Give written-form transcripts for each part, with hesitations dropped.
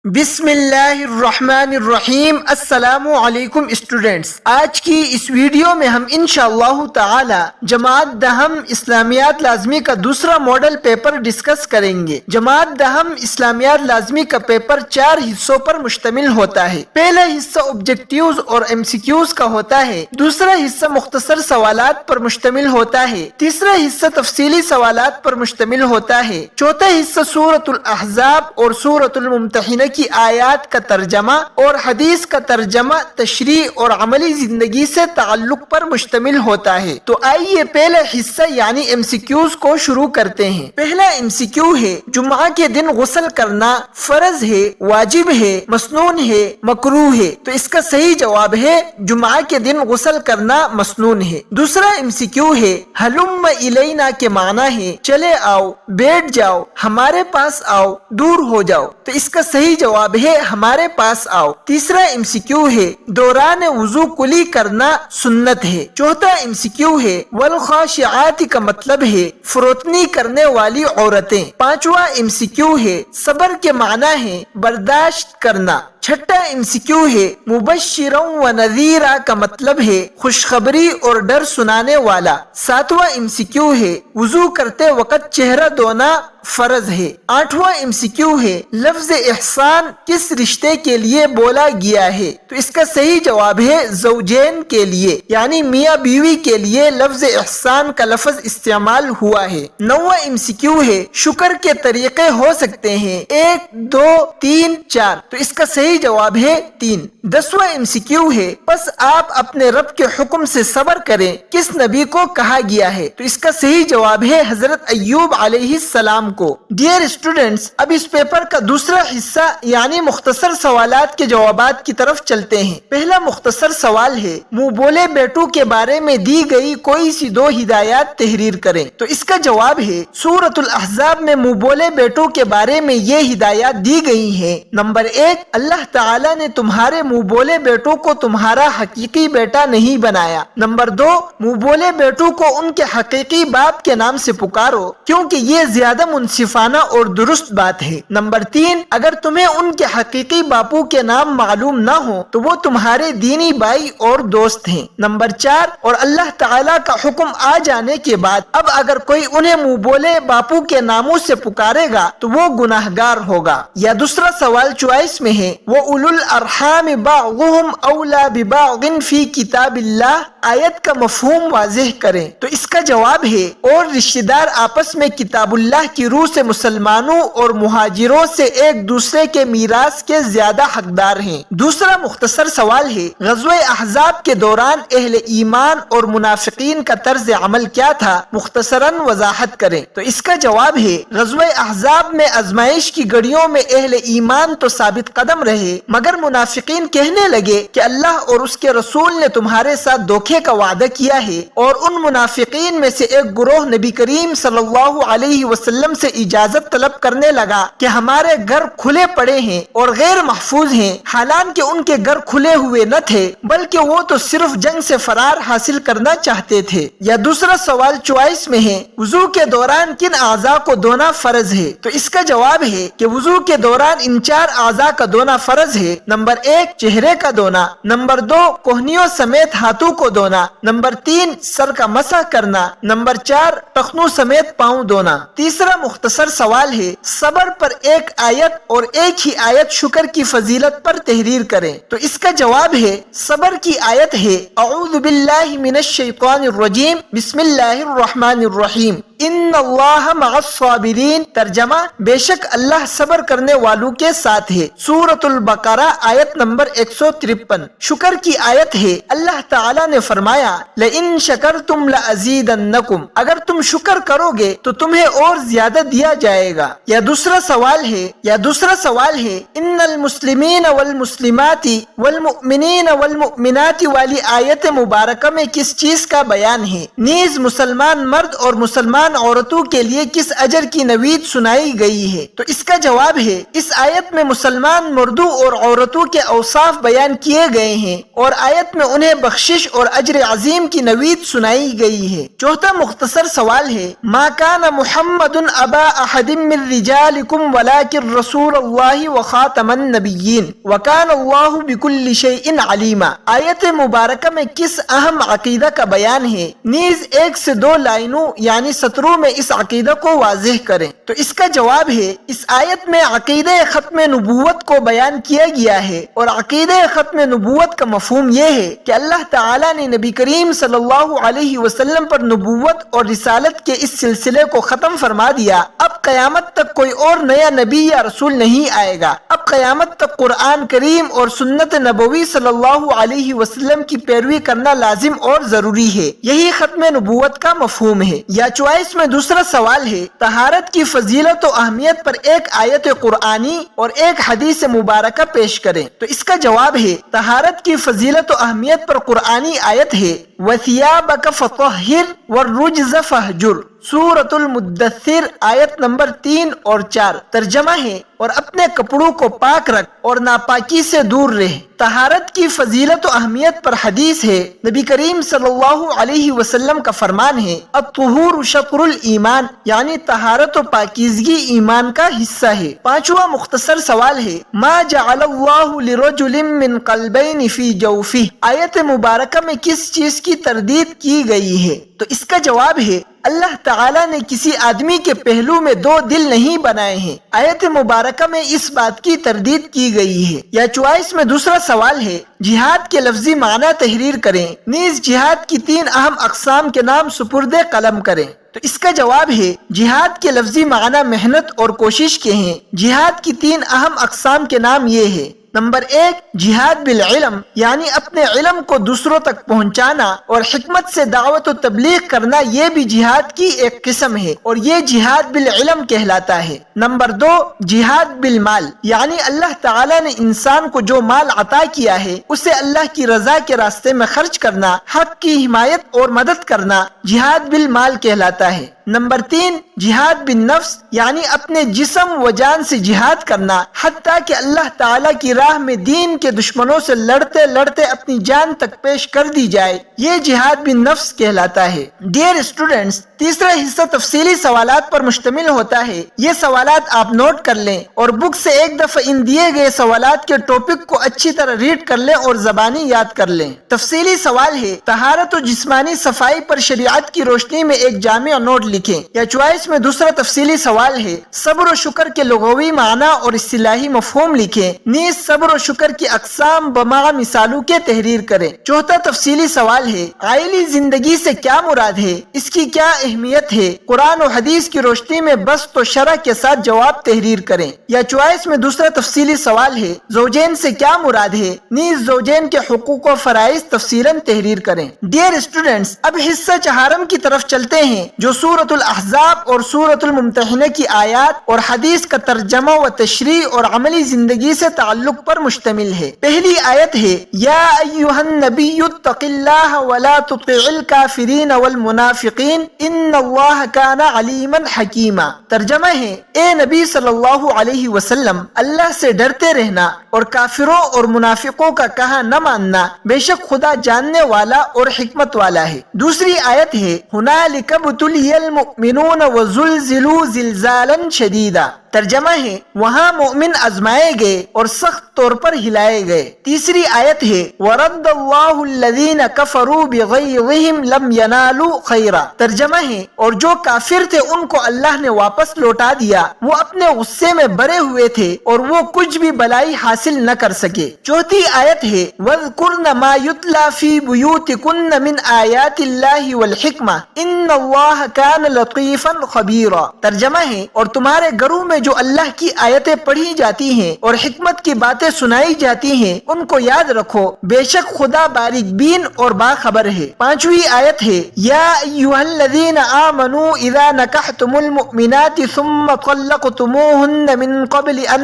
بسم اللہ الرحمن الرحیم۔ السلام علیکم اسٹوڈنٹس، آج کی اس ویڈیو میں ہم انشاءاللہ تعالی جماعت دہم اسلامیات لازمی کا دوسرا ماڈل پیپر ڈسکس کریں گے۔ جماعت دہم اسلامیات لازمی کا پیپر 4 حصوں پر مشتمل ہوتا ہے۔ پہلا حصہ آبجیکٹیوز اور ایم سی کیوز کا ہوتا ہے، دوسرا حصہ مختصر سوالات پر مشتمل ہوتا ہے، تیسرا حصہ تفصیلی سوالات پر مشتمل ہوتا ہے، چوتھا حصہ سورۃ الاحزاب اور سورۃ الممتحنہ کی آیات کا ترجمہ اور حدیث کا ترجمہ، تشریح اور عملی زندگی سے تعلق پر مشتمل ہوتا ہے۔ تو آئیے پہلا حصہ یعنی ایم سی کیوز کو شروع کرتے ہیں۔ پہلا ایم سی کیو ہے، جمعہ کے دن غسل کرنا فرض ہے، واجب ہے، مسنون ہے، مکروہ ہے؟ تو اس کا صحیح جواب ہے جمعہ کے دن غسل کرنا مسنون ہے۔ دوسرا ایم سی کیو ہے، ہلم الینا کے معنی ہے چلے آؤ، بیٹھ جاؤ، ہمارے پاس آؤ، دور ہو جاؤ؟ تو اس کا صحیح جواب ہے ہمارے پاس آؤ۔ تیسرا ایم سی کیو ہے، دوران وضو کلی کرنا سنت ہے۔ چوتھا ایم سی کیو ہے، والخاشعات کا مطلب ہے فروتنی کرنے والی عورتیں۔ پانچواں ایم سی کیو ہے، صبر کے معنی ہے برداشت کرنا۔ چھٹا ایم سی کیو ہے، مبشرا و نذیرا کا مطلب ہے خوشخبری اور ڈر سنانے والا۔ ساتواں ایم سی کیو ہے، وضو کرتے وقت چہرہ دھونا فرض ہے۔ آٹھواں ایم سی کیو ہے، لفظ احسان کس رشتے کے لیے بولا گیا ہے؟ تو اس کا صحیح جواب ہے زوجین کے لیے، یعنی میاں بیوی کے لیے لفظ احسان کا لفظ استعمال ہوا ہے۔ نواں ایم سی کیو ہے، شکر کے طریقے ہو سکتے ہیں 1، 2، 3، 4؟ تو اس کا صحیح جواب ہے 3۔ 10واں ایم سی کیو ہے، بس آپ اپنے رب کے حکم سے صبر کریں کس نبی کو کہا گیا ہے؟ تو اس کا صحیح جواب ہے حضرت ایوب علیہ السلام کو۔ ڈیئر اسٹوڈنٹس، اب اس پیپر کا دوسرا حصہ یعنی مختصر سوالات کے جوابات کی طرف چلتے ہیں۔ پہلا مختصر سوال ہے، منہ بولے بیٹوں کے بارے میں دی گئی کوئی سی 2 ہدایات تحریر کریں۔ تو اس کا جواب ہے سورۃ الاحزاب میں منہ بولے بیٹوں کے بارے میں یہ ہدایات دی گئی ہیں۔ نمبر 1، اللہ تعالیٰ نے تمہارے منہ بولے بیٹوں کو تمہارا حقیقی بیٹا نہیں بنایا۔ نمبر 2، منہ بولے بیٹوں کو ان کے حقیقی باپ کے نام سے پکارو کیونکہ یہ زیادہ منصفانہ اور درست بات ہے۔ نمبر 3، اگر تمہیں ان کے حقیقی باپو کے نام معلوم نہ ہو تو وہ تمہارے دینی بھائی اور دوست ہیں۔ نمبر 4، اور اللہ تعالیٰ کا حکم آ جانے کے بعد اب اگر کوئی انہیں منہ بولے باپو کے ناموں سے پکارے گا تو وہ گناہگار ہوگا۔ یا دوسرا سوال چوائس میں ہے، وَأُولُو الْأَرْحَامِ بَعْضُهُمْ أَوْلَى بِبَعْضٍ فِي كِتَابِ اللَّهِ آیت کا مفہوم واضح کریں۔ تو اس کا جواب ہے، اور رشتہ دار آپس میں کتاب اللہ کی روح سے مسلمانوں اور مہاجروں سے ایک دوسرے کے میراث کے زیادہ حقدار ہیں۔ دوسرا مختصر سوال ہے، غزوہ احزاب کے دوران اہل ایمان اور منافقین کا طرز عمل کیا تھا؟ مختصراً وضاحت کریں۔ تو اس کا جواب ہے، غزوہ احزاب میں آزمائش کی گھڑیوں میں اہل ایمان تو ثابت قدم رہے مگر منافقین کہنے لگے کہ اللہ اور اس کے رسول نے تمہارے ساتھ دھوکے کا وعدہ کیا ہے، اور ان منافقین میں سے ایک گروہ نبی کریم صلی اللہ علیہ وسلم سے اجازت طلب کرنے لگا کہ ہمارے گھر کھلے پڑے ہیں اور غیر محفوظ ہیں، حالانکہ ان کے گھر کھلے ہوئے نہ تھے بلکہ وہ تو صرف جنگ سے فرار حاصل کرنا چاہتے تھے۔ یا دوسرا سوال چوائس میں ہے، وضو کے دوران کن اعضاء کو دھونا فرض ہے؟ تو اس کا جواب ہے کہ وضو کے دوران ان 4 اعضاء کا دھونا فرض ہے۔ نمبر 1، چہرے کا دھونا۔ نمبر 2، کوہنیوں سمیت ہاتھوں کو دھونا۔ نمبر 3، سر کا مسح کرنا۔ نمبر 4، ٹخنوں سمیت پاؤں دھونا۔ تیسرا مختصر سوال ہے، صبر پر ایک آیت اور ایک ہی آیت شکر کی فضیلت پر تحریر کریں۔ تو اس کا جواب ہے، صبر کی آیت ہے اعوذ باللہ من الشیطان الرجیم بسم اللہ الرحمن الرحیم ان اللہ مع الصابرین۔ ترجمہ، بے شک اللہ صبر کرنے والوں کے ساتھ ہے۔ سورۃ البقرہ آیت نمبر 153۔ شکر کی آیت ہے، اللہ تعالیٰ نے فرمایا لئن شکرتم لازیدنکم، اگر تم شکر کرو گے تو تمہیں اور زیادہ دیا جائے گا۔ یا دوسرا سوال ہے ان المسلمین والمسلمات والمؤمنین والمؤمنات والی آیت مبارکہ میں کس چیز کا بیان ہے؟ نیز مسلمان مرد اور مسلمان مسلمان عورتوں کے لیے کس اجر کی نوید سنائی گئی ہے؟ تو اس کا جواب ہے اس آیت میں مسلمان مردوں اور عورتوں کے اوصاف بیان کیے گئے ہیں اور آیت میں انہیں بخشش اور اجر عظیم کی نوید سنائی گئی ہے۔ چوتھا مختصر سوال ہے ما کان محمد ابا احد من رجالکم ولکن رسول اللہ وخاتم النبیین وکان اللہ بکل شیء علیما۔ آیت مبارکہ میں کس اہم عقیدہ کا بیان ہے؟ نیز 1 سے 2 لائنوں یعنی سطروں میں اس عقیدہ کو واضح کریں۔ تو اس کا جواب ہے اس آیت میں عقیدہ ختم نبوت کو بیان کیا گیا ہے اور عقیدہ ختم نبوت کا مفہوم یہ ہے کہ اللہ تعالیٰ نے نبی کریم صلی اللہ علیہ وسلم پر نبوت اور رسالت کے اس سلسلے کو ختم فرما دیا۔ اب قیامت تک کوئی اور نیا نبی یا رسول نہیں آئے گا۔ اب قیامت تک قرآن کریم اور سنت نبوی صلی اللہ علیہ وسلم کی پیروی کرنا لازم اور ضروری ہے۔ یہی ختم نبوت کا مفہوم ہے۔ یا چوائس میں دوسرا سوال ہے طہارت کی فضیلت و اہمیت پر ایک آیت قرآنی اور ایک حدیث مبارکہ پیش کریں۔ تو اس کا جواب ہے طہارت کی فضیلت و اہمیت پر قرآنی آیت ہے وَثِيَابَكَ فَطَهِّرْ وَالرُّجْزَ فَاهْجُرْ، سورۃ المدثر آیت نمبر 3 اور 4۔ ترجمہ ہے اور اپنے کپڑوں کو پاک رکھ اور ناپاکی سے دور رہ۔ طہارت کی فضیلت و اہمیت پر حدیث ہے نبی کریم صلی اللہ علیہ وسلم کا فرمان ہے الطہور شطر الایمان، یعنی طہارت و پاکیزگی ایمان کا حصہ ہے۔ پانچواں مختصر سوال ہے ما جعل اللہ لرجل من قلبین فی جوفہ، آیت مبارکہ میں کس چیز کی تردید کی گئی ہے؟ تو اس کا جواب ہے اللہ تعالیٰ نے کسی آدمی کے پہلو میں 2 دل نہیں بنائے ہیں۔ آیت مبارکہ میں اس بات کی تردید کی گئی ہے۔ یا چوائس میں دوسرا سوال ہے جہاد کے لفظی معنی تحریر کریں، نیز جہاد کی 3 اہم اقسام کے نام سپرد قلم کریں۔ تو اس کا جواب ہے جہاد کے لفظی معنی محنت اور کوشش کے ہیں۔ جہاد کی 3 اہم اقسام کے نام یہ ہے نمبر 1 جہاد بالعلم، یعنی اپنے علم کو دوسروں تک پہنچانا اور حکمت سے دعوت و تبلیغ کرنا، یہ بھی جہاد کی ایک قسم ہے اور یہ جہاد بالعلم کہلاتا ہے۔ نمبر 2 جہاد بالمال، یعنی اللہ تعالیٰ نے انسان کو جو مال عطا کیا ہے اسے اللہ کی رضا کے راستے میں خرچ کرنا، حق کی حمایت اور مدد کرنا جہاد بالمال کہلاتا ہے۔ نمبر 3 جہاد بالنفس، یعنی اپنے جسم و جان سے جہاد کرنا حتیٰ کہ اللہ تعالیٰ کی راہ میں دین کے دشمنوں سے لڑتے لڑتے اپنی جان تک پیش کر دی جائے، یہ جہاد بالنفس کہلاتا ہے۔ ڈیئر اسٹوڈنٹس، تیسرا حصہ تفصیلی سوالات پر مشتمل ہوتا ہے۔ یہ سوالات آپ نوٹ کر لیں اور بک سے ایک دفعہ ان دیے گئے سوالات کے ٹاپک کو اچھی طرح ریڈ کر لیں اور زبانی یاد کر لیں۔ تفصیلی سوال ہے طہارت و جسمانی صفائی پر شریعت کی روشنی میں ایک جامع نوٹ لکھیں۔ یا چوائس میں دوسرا تفصیلی سوال ہے صبر و شکر کے لغوی معنی اور اصطلاحی مفہوم لکھیں، نیز صبر و شکر کی اقسام بما مثالوں کے تحریر کریں۔ چوتھا تفصیلی سوال ہے عائلی زندگی سے کیا مراد ہے، اس کی کیا اہمیت ہے، قرآن و حدیث کی روشنی میں بسط و شرح کے ساتھ جواب تحریر کریں۔ یا چوائس میں دوسرا تفصیلی سوال ہے زوجین سے کیا مراد ہے، نیز زوجین کے حقوق و فرائض تفصیلاً تحریر کریں۔ ڈیئر اسٹوڈنٹس، اب حصہ چہارم کی طرف چلتے ہیں جو سورۃ الاحزاب اور سورۃ الممتحنہ کی آیات اور حدیث کا ترجمہ و تشریح اور عملی زندگی سے تعلق پر مشتمل ہے۔ پہلی آیت ہے یا ایھا النبی اتق اللہ ولا تطع الکافرین والمنافقین ان اللہ کان علیما حکیما۔ ترجمہ ہے اے نبی صلی اللہ علیہ وسلم، اللہ سے ڈرتے رہنا اور کافروں اور منافقوں کا کہا نہ ماننا، بے شک خدا جاننے والا اور حکمت والا ہے۔ دوسری آیت ہے ہنالک ابتلی المؤمنون وزلزلوا زلزالا شدیدا۔ ترجمہ ہے وہاں مومن آزمائے گئے اور سخت طور پر ہلائے گئے۔ تیسری آیت ہے وَرَدَّ اللَّهُ الَّذِينَ كَفَرُوا بِغَيْظِهِمْ لَمْ يَنَالُوا خَيْرًا۔ ترجمہ ہے اور جو کافر تھے ان کو اللہ نے واپس لوٹا دیا، وہ اپنے غصے میں بھرے ہوئے تھے اور وہ کچھ بھی بلائی حاصل نہ کر سکے۔ چوتھی آیت ہے وَاذْكُرْنَ مَا يُتْلَى فِي بُيُوتِكُنَّ مِنْ آيَاتِ اللَّهِ وَالْحِكْمَةِ إِنَّ اللَّهَ كَانَ لَطِيفًا خَبِيرًا۔ ترجمہ ہے اور تمہارے گھروں میں جو اللہ کی آیتیں پڑھی جاتی ہیں اور حکمت کی باتیں سنائی جاتی ہیں ان کو یاد رکھو، بے شک خدا باریک بین اور باخبر ہے۔ 5ویں آیت ہے، یا ایھا الذین آمنوا اذا نکحتم المؤمنات ثم طلقتموهن من قبل ان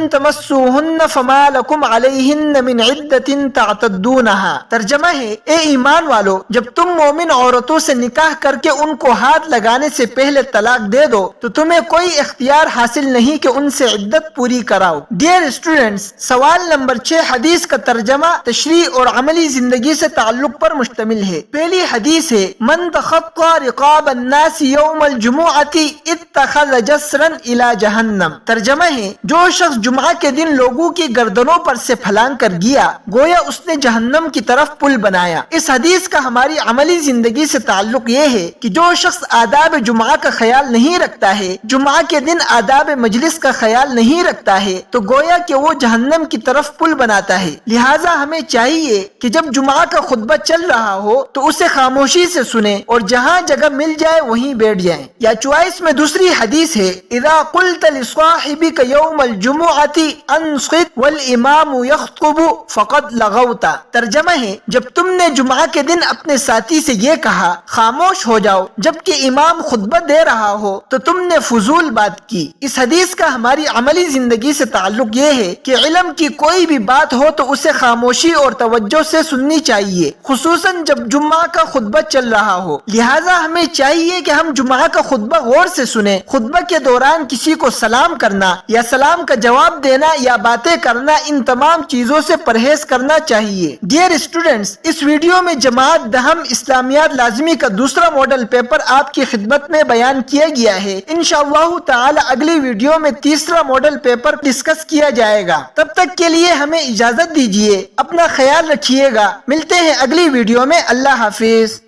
تمسوهن فما لكم عليهن من عدة تعتدونها۔ ترجمہ ہے، اے ایمان والو، جب تم مومن عورتوں سے نکاح کر کے ان کو ہاتھ لگانے سے پہلے طلاق دے دو تو تمہیں کوئی اختیار حاصل نہیں کہ ان سے عدت پوری کراؤ۔ ڈیئر اسٹوڈنٹس، سوال نمبر 6 حدیث کا ترجمہ، تشریح اور عملی زندگی سے تعلق پر مشتمل ہے۔ پہلی حدیث ہے، من تخطى رقاب الناس یوم الجمعۃ اتخذ جسرا الى جہنم۔ ترجمہ ہے، جو شخص جمعہ کے دن لوگوں کی گردنوں پر سے پھلانگ کر گیا گویا اس نے جہنم کی طرف پل بنایا۔ اس حدیث کا ہماری عملی زندگی سے تعلق یہ ہے کہ جو شخص آداب جمعہ کا خیال نہیں رکھتا ہے، جمعہ کے دن آداب مجلس کا خیال نہیں رکھتا ہے، تو گویا کہ وہ جہنم کی طرف پل بناتا ہے۔ لہٰذا ہمیں چاہیے کہ جب جمعہ کا خطبہ چل رہا ہو تو اسے خاموشی سے سنیں اور جہاں جگہ مل جائے وہیں بیٹھ جائیں۔ یا چوائس میں دوسری حدیث ہے، اذا قلت لصاحبك يوم الجمعۃ انصت والامام يخطب فقد لغوت۔ ترجمہ ہے، جب تم نے جمعہ کے دن اپنے ساتھی سے یہ کہا خاموش ہو جاؤ جبکہ امام خطبہ دے رہا ہو تو تم نے فضول بات کی۔ اس حدیث کا ہماری عملی زندگی سے تعلق یہ ہے کہ علم کی کوئی بھی بات ہو تو اسے خاموشی اور توجہ سے سننی چاہیے، خصوصاً جب جمعہ کا خطبہ چل رہا ہو۔ لہٰذا ہمیں چاہیے کہ ہم جمعہ کا خطبہ غور سے سنیں۔ خطبہ کے دوران کسی کو سلام کرنا یا سلام کا جواب دینا یا باتیں کرنا، ان تمام چیزوں سے پرہیز کرنا چاہیے۔ ڈیئر اسٹوڈنٹس، اس ویڈیو میں جماعت دہم اسلامیات لازمی کا دوسرا ماڈل پیپر آپ کی خدمت میں بیان کیا گیا ہے۔ انشاءاللہ تعالی اگلی ویڈیو میں تیسرا ماڈل پیپر ڈسکس کیا جائے گا۔ تب تک کے لیے ہمیں اجازت دیجیے، اپنا خیال رکھیے گا، ملتے ہیں اگلی ویڈیو میں۔ اللہ حافظ۔